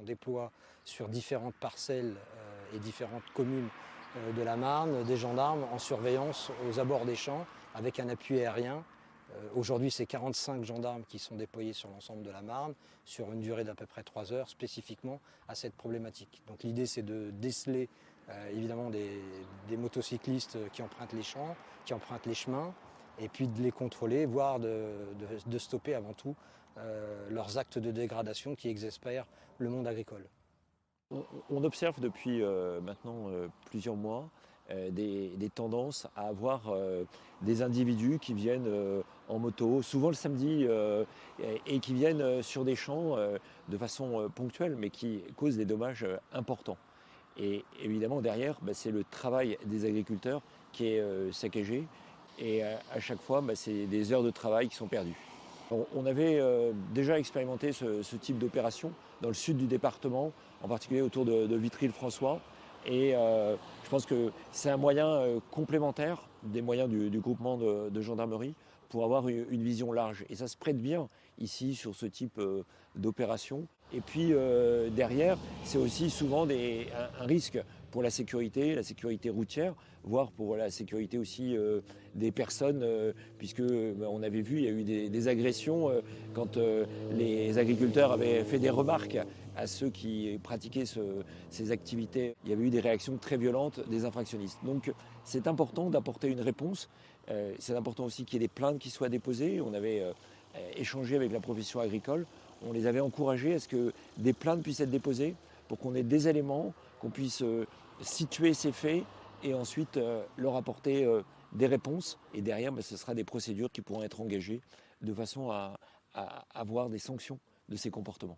déploie sur différentes parcelles et différentes communes de la Marne des gendarmes en surveillance aux abords des champs avec un appui aérien. Aujourd'hui, c'est 45 gendarmes qui sont déployés sur l'ensemble de la Marne sur une durée d'à peu près 3 heures spécifiquement à cette problématique. Donc l'idée, c'est de déceler évidemment des motocyclistes qui empruntent les champs, qui empruntent les chemins, et puis de les contrôler, voire de stopper avant tout leurs actes de dégradation qui exaspèrent le monde agricole. On observe depuis maintenant plusieurs mois des tendances à avoir des individus qui viennent en moto, souvent le samedi, et qui viennent sur des champs de façon ponctuelle, mais qui causent des dommages importants. Et évidemment, derrière, c'est le travail des agriculteurs qui est saccagé. Et à chaque fois, c'est des heures de travail qui sont perdues. On avait déjà expérimenté ce type d'opération dans le sud du département, en particulier autour de Vitry-le-François. Et je pense que c'est un moyen complémentaire des moyens du groupement de gendarmerie pour avoir une vision large. Et ça se prête bien ici sur ce type d'opération. Et puis derrière, c'est aussi souvent un risque pour la sécurité routière, voire pour la sécurité aussi des personnes, puisque on avait vu, il y a eu des agressions quand les agriculteurs avaient fait des remarques à ceux qui pratiquaient ces activités. Il y avait eu des réactions très violentes des infractionnistes. Donc c'est important d'apporter une réponse. C'est important aussi qu'il y ait des plaintes qui soient déposées. On avait échangé avec la profession agricole. On les avait encouragés à ce que des plaintes puissent être déposées pour qu'on ait des éléments, qu'on puisse situer ces faits et ensuite leur apporter des réponses. Et derrière, ce sera des procédures qui pourront être engagées de façon à avoir des sanctions de ces comportements.